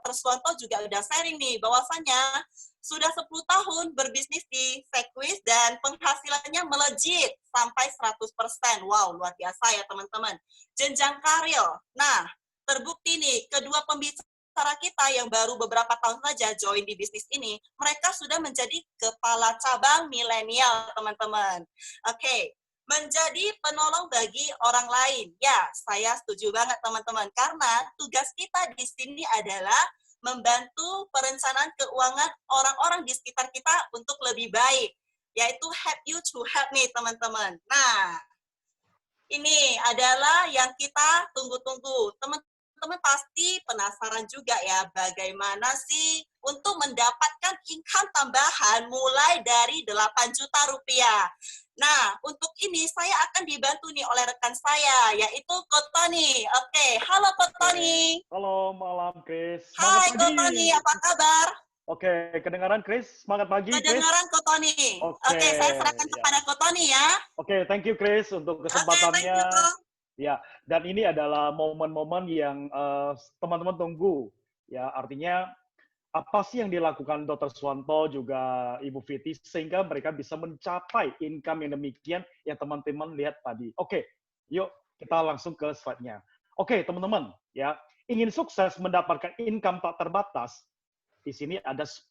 Suwanto juga udah sharing nih, bahwasannya sudah 10 tahun berbisnis di Sekwis dan penghasilannya melejit sampai 100%. Wow, luar biasa ya teman-teman. Jenjang karir. Nah, terbukti nih, kedua pembicara kita yang baru beberapa tahun saja join di bisnis ini, mereka sudah menjadi kepala cabang milenial, teman-teman. Oke, menjadi penolong bagi orang lain. Ya, saya setuju banget teman-teman, karena tugas kita di sini adalah membantu perencanaan keuangan orang-orang di sekitar kita untuk lebih baik, yaitu help you to help me, teman-teman. Nah, ini adalah yang kita tunggu-tunggu. Teman-teman pasti penasaran juga ya, bagaimana sih untuk mendapatkan income tambahan mulai dari 8 juta rupiah. Nah, untuk ini saya akan dibantu nih oleh rekan saya, yaitu Ko Tony. Oke, halo Ko Tony. Halo, malam Chris. Semangat Hai Ko pagi. Tony, apa kabar? Oke, kedengaran Chris? Semangat pagi, Chris. Kedengaran Ko Tony. Oke, Oke, saya serahkan ya. kepada Ko Tony ya. Oke, thank you Chris untuk Oke, thank kesempatannya. you Ko. Ya, dan ini adalah momen-momen yang teman-teman tunggu. Ya, artinya apa sih yang dilakukan Dr. Suwanto juga Ibu Fiti sehingga mereka bisa mencapai income yang demikian yang teman-teman lihat tadi. Oke, yuk kita langsung ke slide-nya. Oke, teman-teman, ya, ingin sukses mendapatkan income tak terbatas, di sini ada 10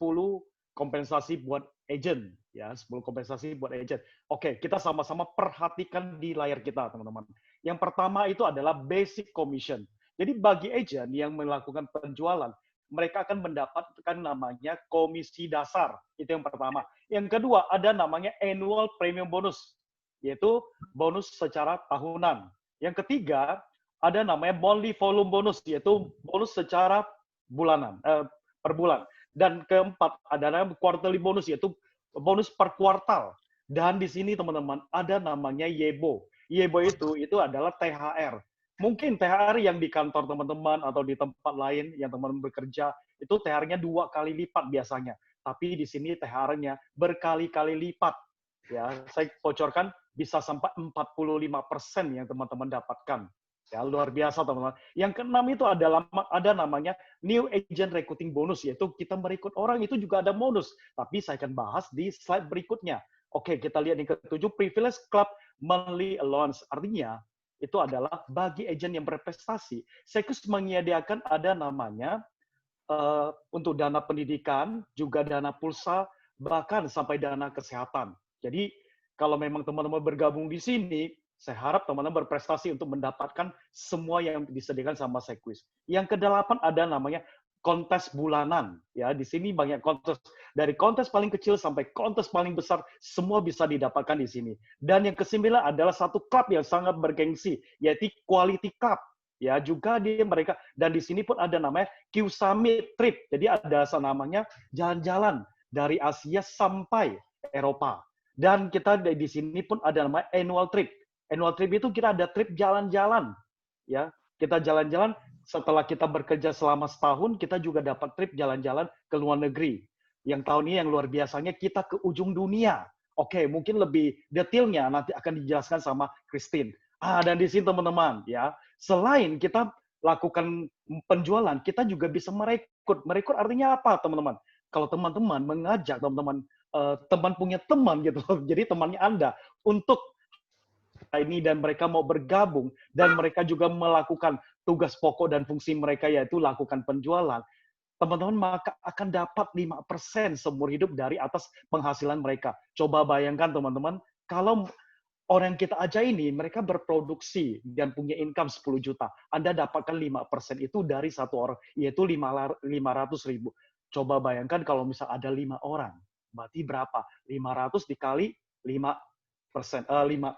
kompensasi buat agent, ya, 10 kompensasi buat agent. Oke, kita sama-sama perhatikan di layar kita, teman-teman. Yang pertama itu adalah basic commission. Jadi bagi agent yang melakukan penjualan, mereka akan mendapatkan namanya komisi dasar. Itu yang pertama. Yang kedua, ada namanya annual premium bonus, yaitu bonus secara tahunan. Yang ketiga, ada namanya monthly volume bonus, yaitu bonus secara bulanan, per bulan. Dan keempat, ada namanya quarterly bonus, yaitu bonus per kuartal. Dan di sini, teman-teman, ada namanya YEBO. YEBO itu adalah THR. Mungkin THR yang di kantor teman-teman atau di tempat lain yang teman-teman bekerja, itu THR-nya 2 kali lipat biasanya. Tapi di sini THR-nya berkali-kali lipat. Ya, saya bocorkan bisa sampai 45% yang teman-teman dapatkan. Ya, luar biasa teman-teman. Yang keenam itu ada namanya new agent recruiting bonus, yaitu kita merekrut orang itu juga ada bonus. Tapi saya akan bahas di slide berikutnya. Oke, kita lihat yang ketujuh, privilege club monthly allowance. Artinya, itu adalah bagi agent yang berprestasi. Sekus menyediakan ada namanya untuk dana pendidikan, juga dana pulsa, bahkan sampai dana kesehatan. Jadi kalau memang teman-teman bergabung di sini, saya harap teman-teman berprestasi untuk mendapatkan semua yang disediakan sama Sekwis. Yang kedelapan ada namanya kontes bulanan. Ya, di sini banyak kontes, dari kontes paling kecil sampai kontes paling besar, semua bisa didapatkan di sini. Dan yang kesembilan adalah satu klub yang sangat bergengsi, yaitu Quality Club. Ya, juga mereka, dan di sini pun ada namanya Q Summit Trip. Jadi ada namanya jalan-jalan dari Asia sampai Eropa. Dan kita di sini pun ada namanya annual trip. Annual trip itu kita ada trip jalan-jalan. Ya, kita jalan-jalan setelah kita bekerja selama setahun, kita juga dapat trip jalan-jalan ke luar negeri. Yang tahun ini yang luar biasanya kita ke ujung dunia. Oke, mungkin lebih detailnya nanti akan dijelaskan sama Christine. Dan di sini teman-teman, ya, selain kita lakukan penjualan, kita juga bisa merekrut. Merekrut artinya apa, teman-teman? Kalau teman-teman mengajak teman-teman, teman punya teman gitu, jadi temannya Anda untuk ini dan mereka mau bergabung dan mereka juga melakukan tugas pokok dan fungsi mereka yaitu lakukan penjualan, teman-teman maka akan dapat 5% seumur hidup dari atas penghasilan mereka. Coba bayangkan teman-teman, kalau orang yang kita ajak ini, mereka berproduksi dan punya income 10 juta. Anda dapatkan 5% itu dari satu orang, yaitu 500.000. Coba bayangkan kalau misal ada 5 orang, berarti berapa? 500 dikali 5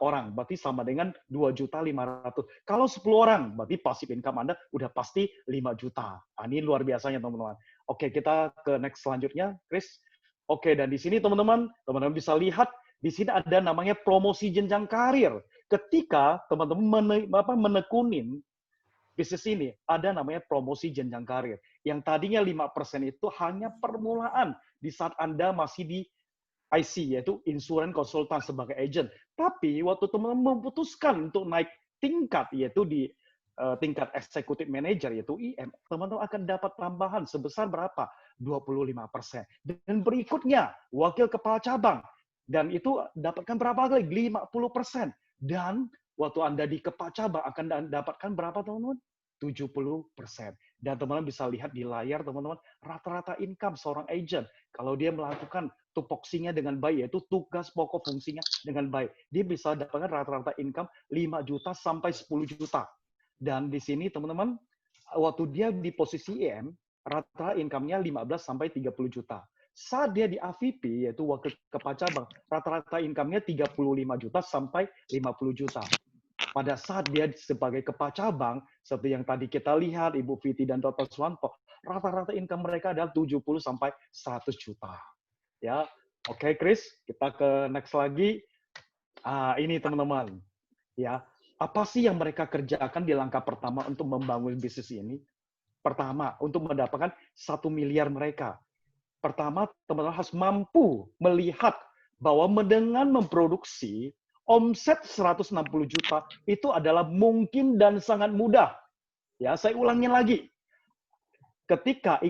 orang, berarti sama dengan 2.500.000. Kalau 10 orang, berarti passive income Anda udah pasti 5 juta. Ini luar biasanya, teman-teman. Oke, kita ke next selanjutnya, Chris. Oke, dan di sini teman-teman bisa lihat, di sini ada namanya promosi jenjang karir. Ketika teman-teman menekunin bisnis ini, ada namanya promosi jenjang karir. Yang tadinya 5% itu hanya permulaan di saat Anda masih di IC, yaitu insurance consultant sebagai agent. Tapi waktu teman-teman memutuskan untuk naik tingkat, yaitu di tingkat eksekutif manager yaitu IM, teman-teman akan dapat tambahan sebesar berapa? 25%. Dan berikutnya, wakil kepala cabang. Dan itu dapatkan berapa kali? 50%. Dan waktu Anda di kepala cabang akan dapatkan berapa, teman-teman? 70%. Dan teman-teman bisa lihat di layar, teman-teman, rata-rata income seorang agent. Kalau dia melakukan tupoksinya dengan baik, yaitu tugas pokok fungsinya dengan baik. Dia bisa dapatkan rata-rata income 5 juta sampai 10 juta. Dan di sini, teman-teman, waktu dia di posisi IM, rata-rata income-nya 15 sampai 30 juta. Saat dia di AVP, yaitu wakil kepala cabang, rata-rata income-nya 35 juta sampai 50 juta. Pada saat dia sebagai kepala cabang, seperti yang tadi kita lihat, Ibu Viti dan Dr. Swanto, rata-rata income mereka adalah 70 sampai 100 juta. Ya, oke, Chris, kita ke next lagi. Ini teman-teman, ya, apa sih yang mereka kerjakan di langkah pertama untuk membangun bisnis ini? Pertama, untuk mendapatkan 1 miliar mereka. Pertama, teman-teman harus mampu melihat bahwa dengan memproduksi omset 160 juta itu adalah mungkin dan sangat mudah. Ya, saya ulangin lagi. Ketika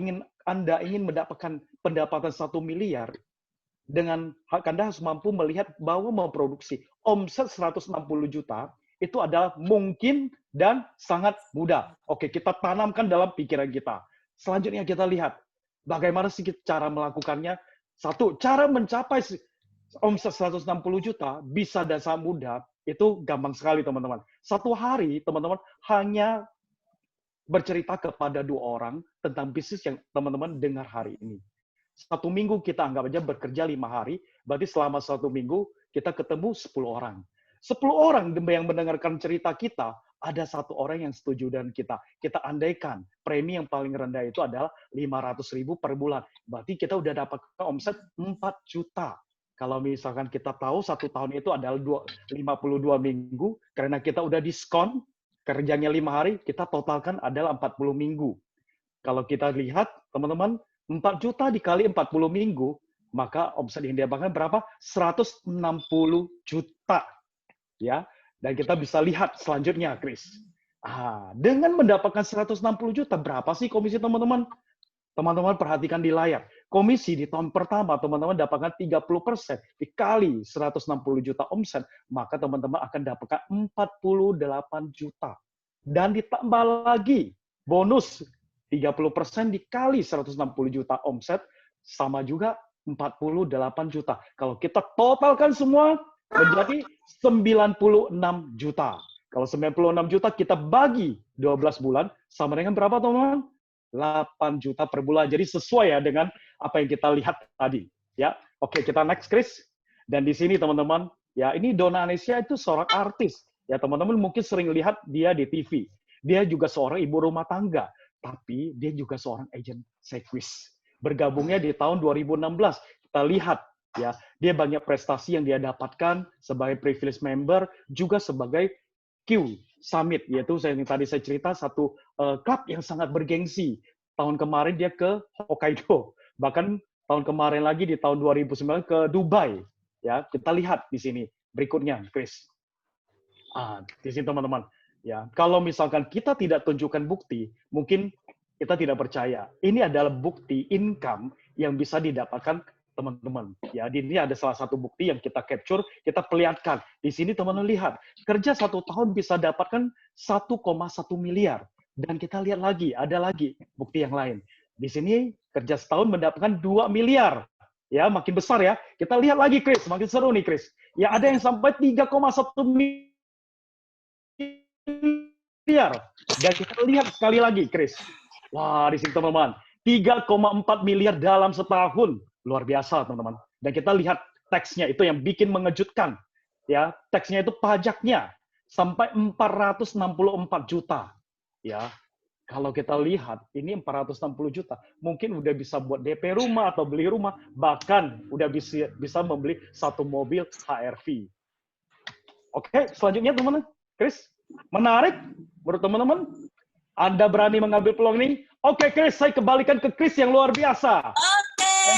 Anda ingin mendapatkan pendapatan 1 miliar, dengan Anda harus mampu melihat bahwa memproduksi omset 160 juta itu adalah mungkin dan sangat mudah. Oke, kita tanamkan dalam pikiran kita. Selanjutnya kita lihat bagaimana sih cara melakukannya. Satu, cara mencapai omset 160 juta bisa dan sangat mudah, itu gampang sekali, teman-teman. Satu hari, teman-teman hanya bercerita kepada 2 orang tentang bisnis yang teman-teman dengar hari ini. 1 minggu kita anggap aja bekerja 5 hari, berarti selama 1 minggu kita ketemu 10 orang. 10 orang yang mendengarkan cerita kita, ada 1 orang yang setuju dengan kita. Kita andaikan premi yang paling rendah itu adalah 500.000 per bulan. Berarti kita udah dapat omset 4 juta. Kalau misalkan kita tahu 1 tahun itu adalah 52 minggu, karena kita udah diskon, kerjanya 5 hari, kita totalkan adalah 40 minggu. Kalau kita lihat, teman-teman, 4 juta dikali 40 minggu, maka omset yang didapatkan berapa? 160 juta. Ya, dan kita bisa lihat selanjutnya, Chris. Dengan mendapatkan 160 juta, berapa sih komisi teman-teman? Teman-teman perhatikan di layar. Komisi di tahun pertama, teman-teman dapatkan 30% dikali 160 juta omset, maka teman-teman akan dapatkan 48 juta. Dan ditambah lagi bonus 30% dikali 160 juta omset, sama juga 48 juta. Kalau kita totalkan semua, menjadi 96 juta. Kalau 96 juta kita bagi 12 bulan, sama dengan berapa, teman-teman? 8 juta per bulan. Jadi sesuai ya dengan apa yang kita lihat tadi. Ya, oke, kita next, Chris. Dan di sini, teman-teman, ya ini Donna Anesia itu seorang artis. Ya, teman-teman mungkin sering lihat dia di TV. Dia juga seorang ibu rumah tangga, tapi dia juga seorang agen sekuis. Bergabungnya di tahun 2016. Kita lihat ya, dia banyak prestasi yang dia dapatkan sebagai privilege member, juga sebagai Q Summit, yaitu yang tadi saya cerita, satu klub yang sangat bergengsi. Tahun kemarin dia ke Hokkaido, bahkan tahun kemarin lagi di tahun 2009 ke Dubai. Ya, kita lihat di sini berikutnya, Chris. Di sini teman-teman. Ya, kalau misalkan kita tidak tunjukkan bukti, mungkin kita tidak percaya. Ini adalah bukti income yang bisa didapatkan teman-teman. Ya, ini ada salah satu bukti yang kita capture, kita perlihatkan. Di sini teman-teman lihat, kerja 1 tahun bisa dapatkan 1,1 miliar. Dan kita lihat lagi, ada lagi bukti yang lain. Di sini kerja setahun mendapatkan 2 miliar. Ya, makin besar ya. Kita lihat lagi, Chris. Makin seru nih, Chris. Ya, ada yang sampai 3,1 miliar. Dan kita lihat sekali lagi, Chris. Wah, di sini teman-teman. 3,4 miliar dalam setahun. Luar biasa, teman-teman. Dan kita lihat teksnya itu yang bikin mengejutkan. Ya, teksnya itu pajaknya sampai 464 juta. Ya, kalau kita lihat ini 460 juta, mungkin udah bisa buat DP rumah atau beli rumah, bahkan udah bisa membeli 1 mobil HR-V. Oke, selanjutnya teman-teman, Chris, menarik menurut teman-teman? Anda berani mengambil peluang ini? Oke, Chris, saya kembalikan ke Chris yang luar biasa.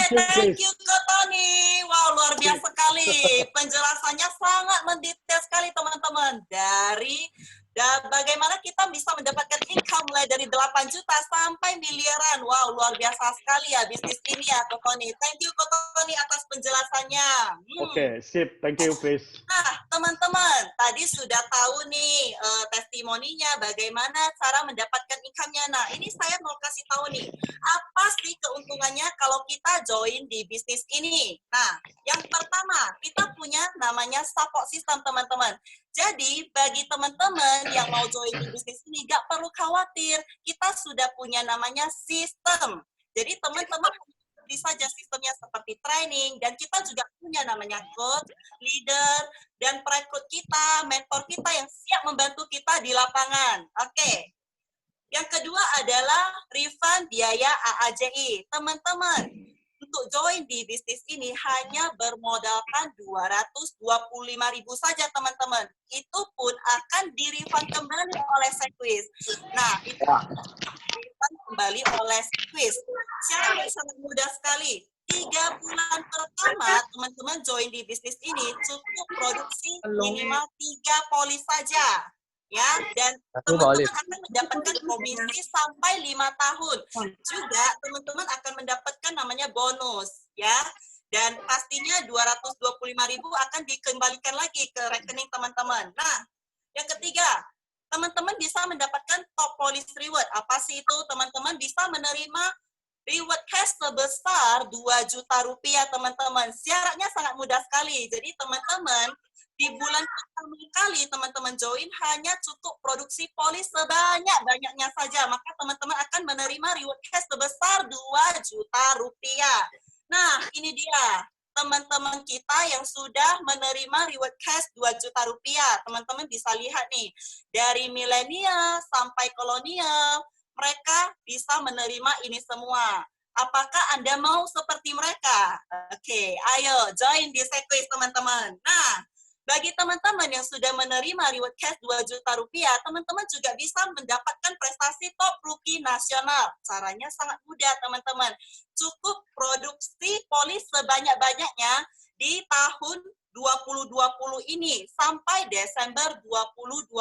Thank you, Kak Tony. Wow, luar biasa sekali. Penjelasannya sangat mendetail sekali, teman-teman. Dan bagaimana kita bisa mendapatkan income mulai dari 8 juta sampai miliaran. Wow, luar biasa sekali ya bisnis ini ya, Ko Tony. Thank you, Ko Tony, atas penjelasannya. Oke, sip. Thank you, Chris. Nah, teman-teman, tadi sudah tahu nih testimoninya bagaimana cara mendapatkan income-nya. Nah, ini saya mau kasih tahu nih, apa sih keuntungannya kalau kita join di bisnis ini? Nah, yang pertama, kita punya namanya support system, teman-teman. Jadi, bagi teman-teman yang mau join di bisnis ini, nggak perlu khawatir. Kita sudah punya namanya sistem. Jadi, teman-teman bisa saja sistemnya seperti training, dan kita juga punya namanya coach, leader, dan perekrut kita, mentor kita yang siap membantu kita di lapangan. Oke. Yang kedua adalah refund biaya AAJI. Teman-teman, untuk join di bisnis ini hanya bermodalkan 225.000 saja, teman-teman. Itu pun akan di-refund kembali oleh Sequis. Nah, itu di-refund kembali oleh Sequis. Syaratnya sangat mudah sekali. 3 bulan pertama teman-teman join di bisnis ini cukup produksi minimal 3 polis saja. Ya, dan teman-teman akan mendapatkan komisi sampai 5 tahun. Juga teman-teman akan mendapatkan namanya bonus, ya. Dan pastinya 225.000 akan dikembalikan lagi ke rekening teman-teman. Nah, yang ketiga, teman-teman bisa mendapatkan top police reward. Apa sih itu? Teman-teman bisa menerima reward cash sebesar 2 juta rupiah, teman-teman. Syaratnya sangat mudah sekali. Jadi, teman-teman, di bulan pertama kali teman-teman join hanya cukup produksi polis sebanyak-banyaknya saja. Maka teman-teman akan menerima reward cash sebesar 2 juta rupiah. Nah, ini dia. Teman-teman kita yang sudah menerima reward cash 2 juta rupiah. Teman-teman bisa lihat nih. Dari milenial sampai kolonial, mereka bisa menerima ini semua. Apakah Anda mau seperti mereka? Oke, ayo join di Sequis, teman-teman. Nah, bagi teman-teman yang sudah menerima reward cash 2 juta rupiah, teman-teman juga bisa mendapatkan prestasi top rookie nasional. Caranya sangat mudah, teman-teman. Cukup produksi polis sebanyak-banyaknya di tahun 2020 ini sampai Desember 2020.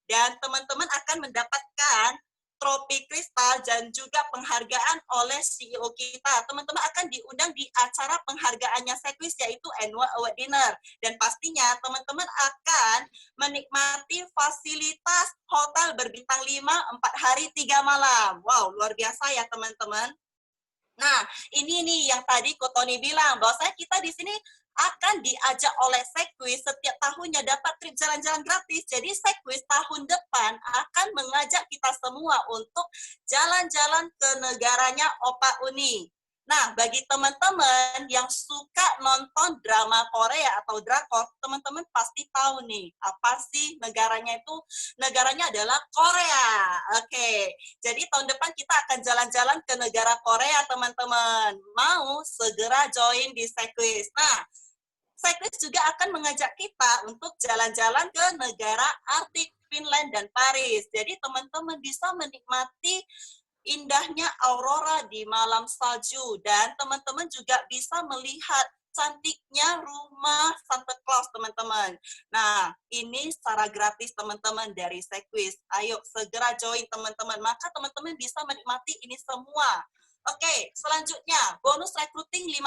Dan teman-teman akan mendapatkan trofi kristal dan juga penghargaan oleh CEO kita. Teman-teman akan diundang di acara penghargaannya Sequis, yaitu Annual Award Dinner. Dan pastinya teman-teman akan menikmati fasilitas hotel berbintang 5, 4 hari 3 malam. Wow, luar biasa ya teman-teman. Nah, ini nih yang tadi Ko Tony bilang, bahwasanya kita di sini akan diajak oleh Sequis setiap tahunnya dapat trip jalan-jalan gratis. Jadi Sequis tahun depan akan mengajak kita semua untuk jalan-jalan ke negaranya Opa Uni. Nah, bagi teman-teman yang suka nonton drama Korea atau drakor, teman-teman pasti tahu nih, apa sih negaranya itu? Negaranya adalah Korea. Oke, jadi tahun depan kita akan jalan-jalan ke negara Korea, teman-teman. Mau segera join di Sequis. Nah, Sequis juga akan mengajak kita untuk jalan-jalan ke negara Arktik, Finland, dan Paris. Jadi teman-teman bisa menikmati indahnya aurora di malam salju, dan teman-teman juga bisa melihat cantiknya rumah Santa Claus, teman-teman. Nah, ini secara gratis teman-teman dari Sequis. Ayo segera join teman-teman, maka teman-teman bisa menikmati ini semua. Oke, selanjutnya bonus recruiting 5%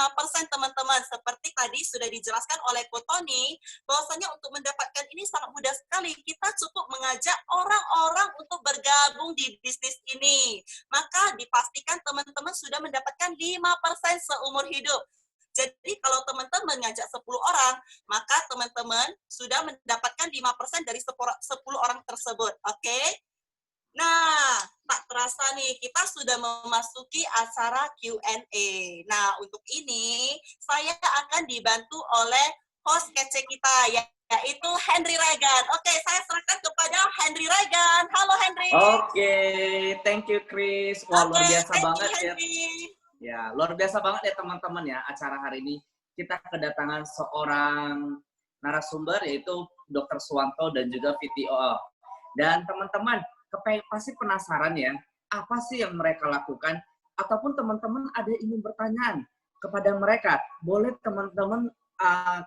teman-teman. Seperti tadi sudah dijelaskan oleh Ko Tony, bahwasanya untuk mendapatkan ini sangat mudah sekali. Kita cukup mengajak orang-orang untuk bergabung di bisnis ini. Maka dipastikan teman-teman sudah mendapatkan 5% seumur hidup. Jadi kalau teman-teman ngajak 10 orang, maka teman-teman sudah mendapatkan 5% dari 10 orang tersebut. Oke? Nah, tak terasa nih, kita sudah memasuki acara Q&A. Nah, untuk ini, saya akan dibantu oleh host kece kita, yaitu Henry Regan. Oke, saya serahkan kepada Henry Regan. Halo, Henry. Oke, thank you, Chris. Wah, luar biasa banget ya. Henry. Ya, luar biasa banget ya teman-teman ya, acara hari ini. Kita kedatangan seorang narasumber, yaitu Dr. Suwanto dan juga VTO. Dan teman-teman, pasti penasaran ya, apa sih yang mereka lakukan? Ataupun teman-teman ada ingin bertanya kepada mereka, boleh teman-teman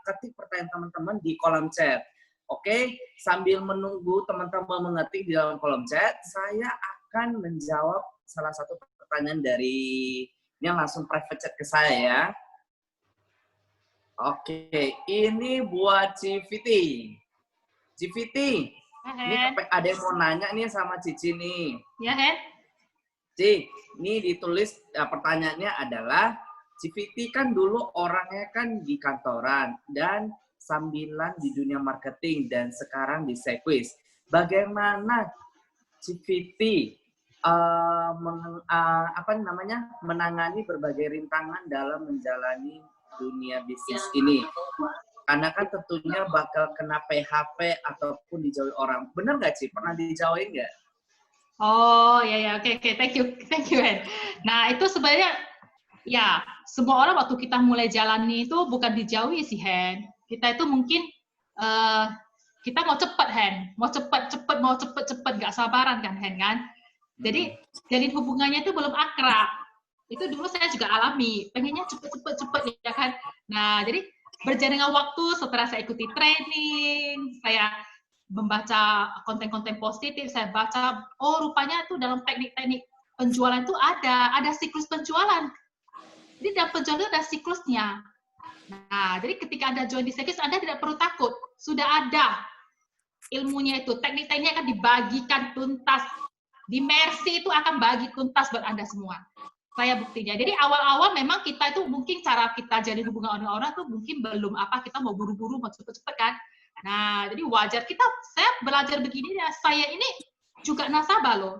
ketik pertanyaan teman-teman di kolom chat. Oke, sambil menunggu teman-teman mengetik di dalam kolom chat, saya akan menjawab salah satu pertanyaan dari yang langsung private chat ke saya ya. Oke, ini buat Civiti. Civiti, ini ada yang mau nanya nih sama Cici nih. Ya, Hen? Ci, ini ditulis pertanyaannya adalah, Civiti kan dulu orangnya kan di kantoran dan sambilan di dunia marketing dan sekarang di Sequis. Bagaimana Civiti menangani berbagai rintangan dalam menjalani dunia bisnis ini? Karena kan tentunya bakal kena PHP ataupun dijauhi orang. Bener nggak Ci? Pernah dijauhin nggak? Oh, ya, oke, thank you, Hen. Nah, itu sebenarnya, ya, semua orang waktu kita mulai jalani itu bukan dijauhi sih, Hen. Kita itu mungkin, kita mau cepet, Hen. Mau cepet, nggak sabaran kan, Hen, kan? Jadi, jalin hubungannya itu belum akrab. Itu dulu saya juga alami, pengennya cepet, ya kan? Nah, jadi, berjalan dengan waktu, setelah saya ikuti training, saya membaca konten-konten positif, saya baca, oh rupanya tuh dalam teknik-teknik penjualan itu ada siklus penjualan. Jadi dalam penjualan itu ada siklusnya. Nah, jadi ketika Anda join di Sequis, Anda tidak perlu takut. Sudah ada ilmunya itu, teknik-tekniknya akan dibagikan tuntas. Di Mercy itu akan bagi tuntas buat Anda semua. Saya buktinya. Jadi awal-awal memang kita itu mungkin cara kita jadi hubungan orang-orang tuh mungkin belum kita mau buru-buru, mau cepet-cepet kan. Nah, jadi wajar saya belajar begini ya, saya ini juga nasabah loh.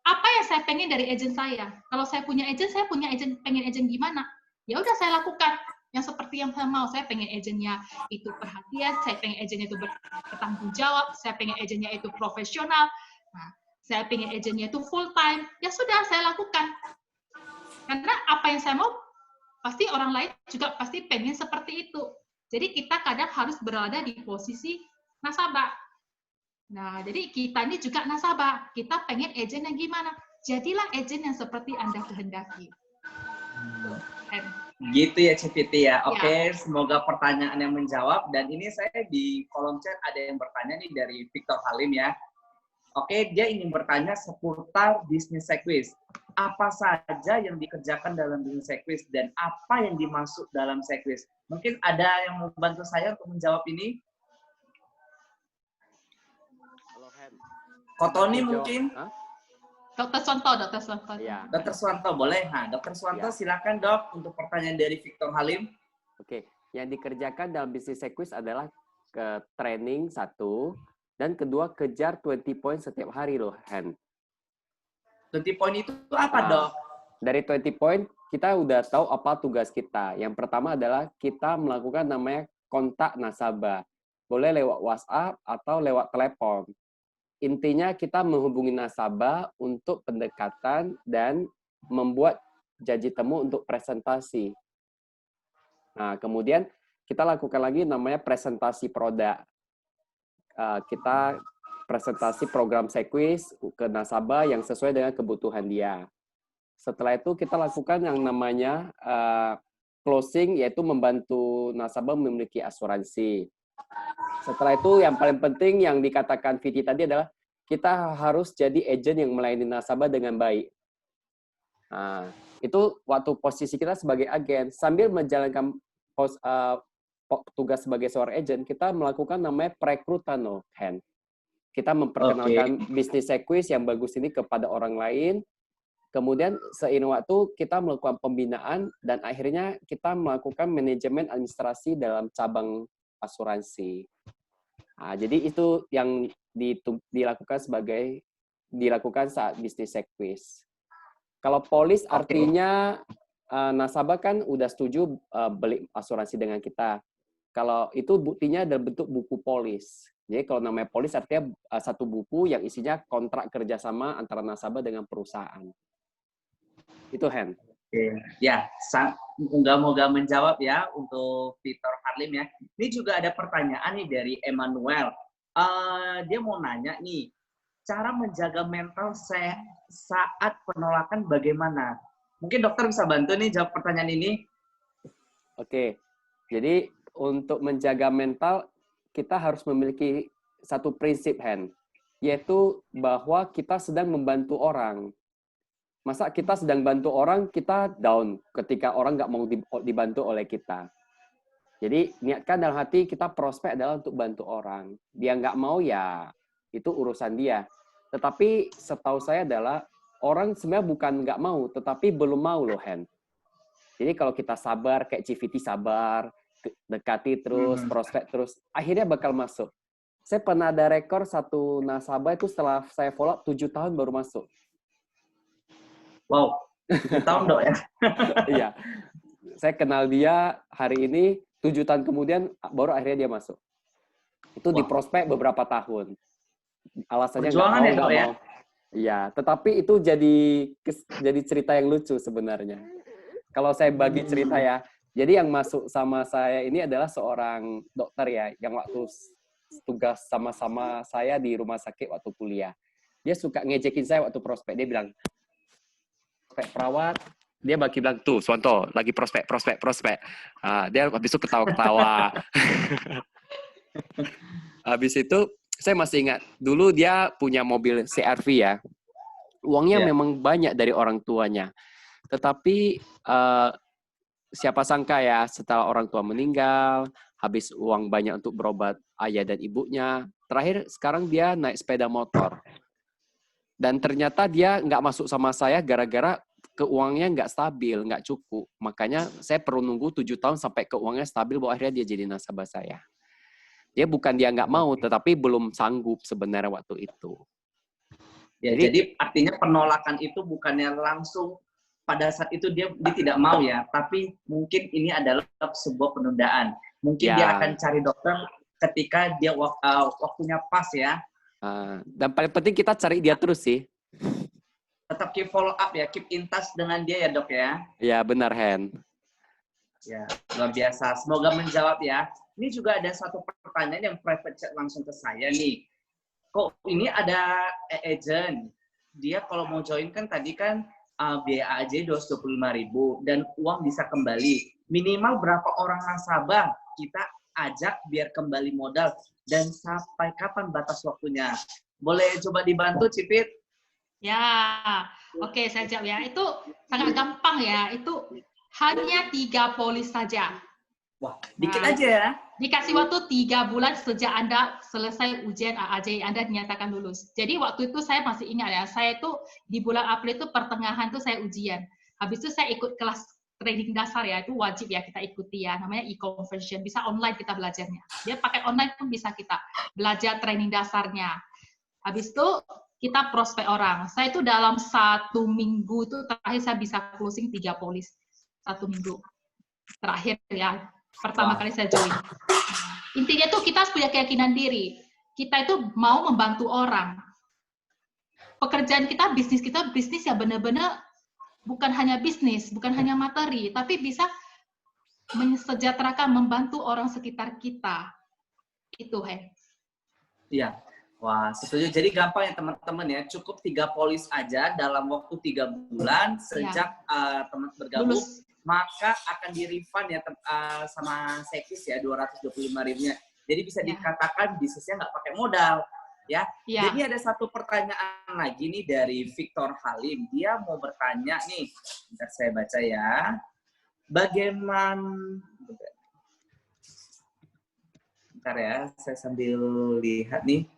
Apa yang saya pengen dari agent saya? Kalau saya punya agent pengen agent gimana? Ya udah saya lakukan yang seperti yang saya mau. Saya pengen agentnya itu perhatian, saya pengen agentnya itu bertanggung jawab, saya pengen agentnya itu profesional. Nah, saya pengen agentnya itu full time. Ya sudah saya lakukan. Karena apa yang saya mau, pasti orang lain juga pasti pengen seperti itu. Jadi kita kadang harus berada di posisi nasabah. Nah, jadi kita ini juga nasabah. Kita pengen agent yang gimana? Jadilah agent yang seperti Anda kehendaki. Gitu ya, Civiti ya. Oke, semoga pertanyaan yang menjawab. Dan ini saya di kolom chat ada yang bertanya nih dari Victor Halim ya. Oke, dia ingin bertanya seputar bisnis Sequis. Apa saja yang dikerjakan dalam bisnis Sequis dan apa yang dimaksud dalam Sequis? Mungkin ada yang mau bantu saya untuk menjawab ini? Halo, Hen. Kotoni mungkin? Dr. Swanto. Ya. Dr. Swanto, boleh? Nah, Dr. Swanto silakan dok untuk pertanyaan dari Victor Halim. Oke, yang dikerjakan dalam bisnis Sequis adalah ke training satu, dan kedua kejar 20 poin setiap hari loh, Hen. 20 poin itu apa dok? Dari 20 poin kita udah tahu apa tugas kita. Yang pertama adalah kita melakukan namanya kontak nasabah. Boleh lewat WhatsApp atau lewat telepon. Intinya kita menghubungi nasabah untuk pendekatan dan membuat janji temu untuk presentasi. Nah, kemudian kita lakukan lagi namanya presentasi produk. Kita presentasi program Sequis ke nasabah yang sesuai dengan kebutuhan dia. Setelah itu kita lakukan yang namanya closing, yaitu membantu nasabah memiliki asuransi. Setelah itu yang paling penting yang dikatakan Viti tadi adalah kita harus jadi agent yang melayani nasabah dengan baik. Nah, itu waktu posisi kita sebagai agen, sambil menjalankan tugas sebagai seorang agent, kita melakukan namanya perekrutan, Hen. Kita memperkenalkan bisnis Sequis yang bagus ini kepada orang lain. Kemudian seiring waktu kita melakukan pembinaan dan akhirnya kita melakukan manajemen administrasi dalam cabang asuransi. Nah, jadi itu yang dilakukan saat bisnis Sequis. Kalau polis artinya nasabah kan udah setuju beli asuransi dengan kita. Kalau itu buktinya dalam bentuk buku polis. Jadi kalau namanya polis artinya satu buku yang isinya kontrak kerjasama antara nasabah dengan perusahaan. Itu, Hen. Ya, moga-moga menjawab ya untuk Victor Halim ya. Ini juga ada pertanyaan nih dari Emmanuel. Dia mau nanya nih, cara menjaga mental saat penolakan bagaimana? Mungkin dokter bisa bantu nih jawab pertanyaan ini. Oke, jadi untuk menjaga mental, kita harus memiliki satu prinsip, Hen, yaitu bahwa kita sedang membantu orang. Masa kita sedang bantu orang, kita down ketika orang nggak mau dibantu oleh kita. Jadi niatkan dalam hati kita prospek adalah untuk bantu orang. Dia nggak mau ya itu urusan dia. Tetapi setahu saya adalah orang sebenarnya bukan nggak mau, tetapi belum mau loh, Hen. Jadi kalau kita sabar, kayak CVT sabar, dekati terus, prospek terus, akhirnya bakal masuk. Saya pernah ada rekor satu nasabah itu setelah saya follow up 7 tahun baru masuk. Wow, 7 tahun dok ya? Iya. Saya kenal dia hari ini, 7 tahun kemudian baru akhirnya dia masuk. Itu di prospek beberapa tahun. Alasannya nggak mau. Iya, tetapi itu jadi cerita yang lucu sebenarnya. Kalau saya bagi cerita ya, jadi yang masuk sama saya ini adalah seorang dokter ya, yang waktu tugas sama-sama saya di rumah sakit waktu kuliah. Dia suka ngejekin saya waktu prospek. Dia bilang, prospek perawat, dia bagi bilang, tuh Suwanto, lagi prospek. Dia habis itu ketawa-ketawa. Habis itu, saya masih ingat, dulu dia punya mobil CR-V ya. Uangnya memang banyak dari orang tuanya. Tetapi siapa sangka ya, setelah orang tua meninggal, habis uang banyak untuk berobat ayah dan ibunya, terakhir sekarang dia naik sepeda motor. Dan ternyata dia nggak masuk sama saya gara-gara keuangannya nggak stabil, nggak cukup. Makanya saya perlu nunggu 7 tahun sampai keuangannya stabil, bahwa akhirnya dia jadi nasabah saya. Dia bukan dia nggak mau, tetapi belum sanggup sebenarnya waktu itu. Ya, jadi artinya penolakan itu bukannya langsung pada saat itu dia tidak mau ya, tapi mungkin ini adalah sebuah penundaan. Mungkin dia akan cari dokter ketika dia waktunya pas ya. Dan paling penting kita cari dia terus sih. Tetap keep follow up ya, keep in touch dengan dia ya dok ya. Ya benar, Hen. Ya, luar biasa. Semoga menjawab ya. Ini juga ada satu pertanyaan yang private chat langsung ke saya nih. Kok ini ada agent, dia kalau mau join kan tadi kan biaya aja 225.000 dan uang bisa kembali. Minimal berapa orang nasabah kita ajak biar kembali modal dan sampai kapan batas waktunya? Boleh coba dibantu, Cipit? Ya, oke, saya jawab ya. Itu sangat gampang ya. Itu hanya 3 polis saja. Wah, dikit aja ya. Dikasih waktu 3 bulan sejak Anda selesai ujian AAJ, Anda dinyatakan lulus. Jadi waktu itu saya masih ingat ya, saya itu di bulan April itu pertengahan itu saya ujian. Habis itu saya ikut kelas training dasar ya, itu wajib ya kita ikuti ya, namanya e-conversion, bisa online kita belajarnya. Dia pakai online pun bisa kita belajar training dasarnya. Habis itu kita prospek orang. Saya itu dalam 1 minggu itu terakhir saya bisa closing 3 polis. 1 minggu terakhir ya. Pertama kali saya join. Intinya tuh kita harus punya keyakinan diri. Kita itu mau membantu orang. Pekerjaan kita, bisnis ya benar-benar bukan hanya bisnis, bukan hanya materi, tapi bisa mensejahterakan, membantu orang sekitar kita. Itu, Hen. Iya. Wah, setuju. Jadi gampang ya teman-teman ya. Cukup 3 polis aja dalam waktu 3 bulan sejak teman bergabung. Lulus. Maka akan di-refund ya sama Sekis ya 225.000-nya. Jadi bisa dikatakan bisnisnya nggak pakai modal ya. Jadi ada satu pertanyaan lagi nih dari Victor Halim. Dia mau bertanya nih. Bentar saya baca ya. Bentar ya, saya sambil lihat nih.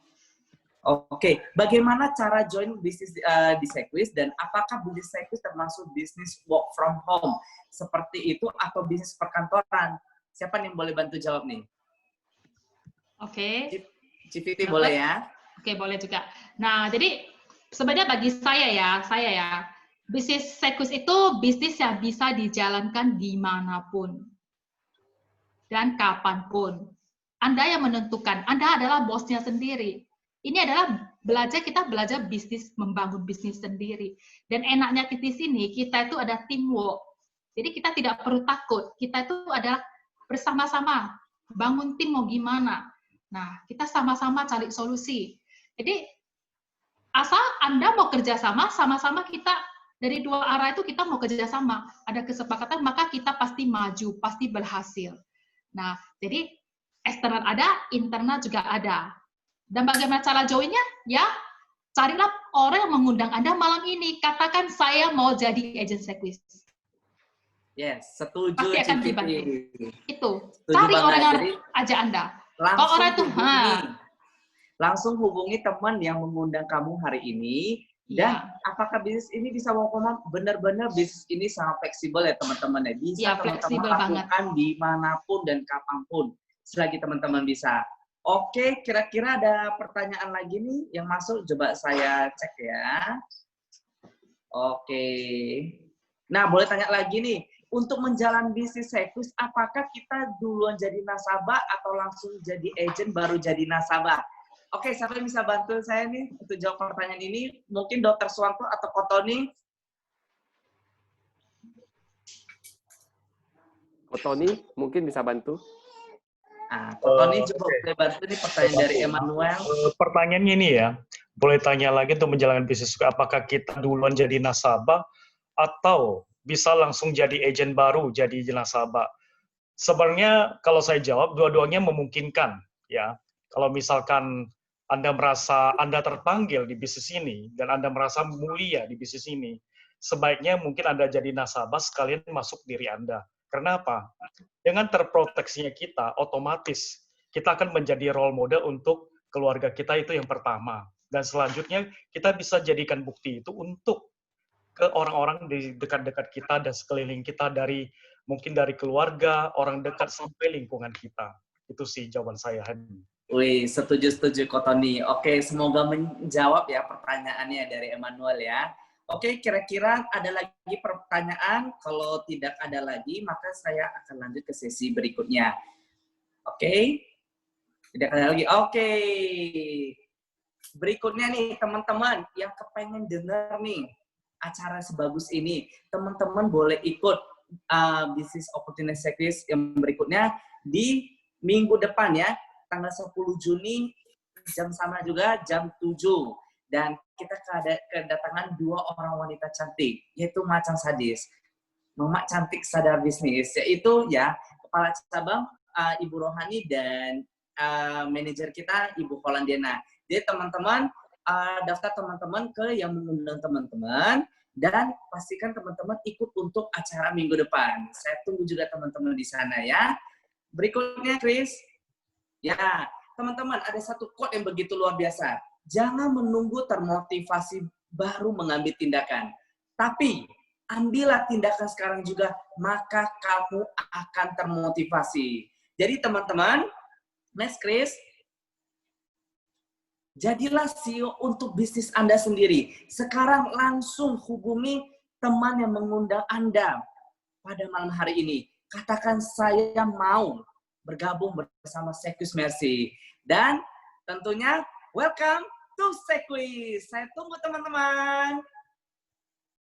Oke, bagaimana cara join bisnis di Sekwis dan apakah bisnis Sekwis termasuk bisnis work from home seperti itu atau bisnis perkantoran? Siapa yang boleh bantu jawab nih? Oke. Cipiti boleh ya? Oke, boleh juga. Nah, jadi sebenarnya bagi saya ya, bisnis Sekwis itu bisnis yang bisa dijalankan dimanapun dan kapanpun. Anda yang menentukan, Anda adalah bosnya sendiri. Ini adalah kita belajar bisnis, membangun bisnis sendiri. Dan enaknya di sini, kita itu ada teamwork. Jadi kita tidak perlu takut. Kita itu adalah bersama-sama. Bangun tim mau gimana. Nah, kita sama-sama cari solusi. Jadi, asal Anda mau kerjasama, sama-sama kita, dari 2 arah itu kita mau kerjasama. Ada kesepakatan, maka kita pasti maju, pasti berhasil. Nah, jadi eksternal ada, internal juga ada. Dan bagaimana cara joinnya? Ya, carilah orang yang mengundang Anda malam ini. Katakan saya mau jadi agent Sequis. Yes, setuju. Pasti akan Cipiti. dibantu. Itu. Setuju Cari banget. orang yang Jadi, aja Anda. langsung orang itu, langsung hubungi teman yang mengundang kamu hari ini. Dan apakah bisnis ini bisa work-from-home? Benar-benar bisnis ini sangat fleksibel ya teman-teman ya. Bisa teman-teman lakukan dimanapun dan kapanpun selagi teman-teman bisa. Oke, kira-kira ada pertanyaan lagi nih yang masuk. Coba saya cek ya. Oke. Nah, boleh tanya lagi nih. Untuk menjalan bisnis Sequis, apakah kita duluan jadi nasabah atau langsung jadi agent baru jadi nasabah? Oke, siapa yang bisa bantu saya nih untuk jawab pertanyaan ini? Mungkin Dr. Suwanto atau Kotoni? Kotoni mungkin bisa bantu. Nah, Kotoni coba boleh bantu nih pertanyaan dari Emmanuel. Pertanyaannya ini ya, boleh tanya lagi untuk menjalankan bisnis, apakah kita duluan jadi nasabah atau bisa langsung jadi agent baru jadi nasabah? Sebenarnya kalau saya jawab, dua-duanya memungkinkan ya. Kalau misalkan Anda merasa Anda terpanggil di bisnis ini dan Anda merasa mulia di bisnis ini, sebaiknya mungkin Anda jadi nasabah sekalian masuk diri Anda. Kenapa? Dengan terproteksinya kita, otomatis kita akan menjadi role model untuk keluarga kita, itu yang pertama. Dan selanjutnya kita bisa jadikan bukti itu untuk ke orang-orang di dekat-dekat kita dan sekeliling kita, dari mungkin dari keluarga, orang dekat sampai lingkungan kita. Itu sih jawaban saya, Hani. Wih, setuju Kotoni. Oke, semoga menjawab ya pertanyaannya dari Emmanuel ya. Oke, kira-kira ada lagi pertanyaan? Kalau tidak ada lagi, maka saya akan lanjut ke sesi berikutnya. Oke? Tidak ada lagi. Oke. Berikutnya nih, teman-teman yang kepengen dengar nih acara sebagus ini, teman-teman boleh ikut Business Opportunity Series yang berikutnya di minggu depan ya, tanggal 10 Juni, jam sama juga, jam 7. Dan kita kedatangan 2 orang wanita cantik, yaitu Macan Sadis, Mama Cantik Sadar Bisnis, yaitu ya Kepala Cabang Ibu Rohani dan manajer kita Ibu Holandiana. Jadi teman-teman, daftar teman-teman ke yang mengundang teman-teman, dan pastikan teman-teman ikut untuk acara minggu depan. Saya tunggu juga teman-teman di sana ya. Berikutnya, Chris. Ya, teman-teman, ada satu quote yang begitu luar biasa. Jangan menunggu termotivasi baru mengambil tindakan. Tapi, ambillah tindakan sekarang juga, maka kamu akan termotivasi. Jadi teman-teman, Mas Chris, jadilah CEO untuk bisnis Anda sendiri. Sekarang langsung hubungi teman yang mengundang Anda pada malam hari ini. Katakan saya mau bergabung bersama Sequis Mercy. Dan tentunya welcome to Sequis. Saya tunggu teman-teman.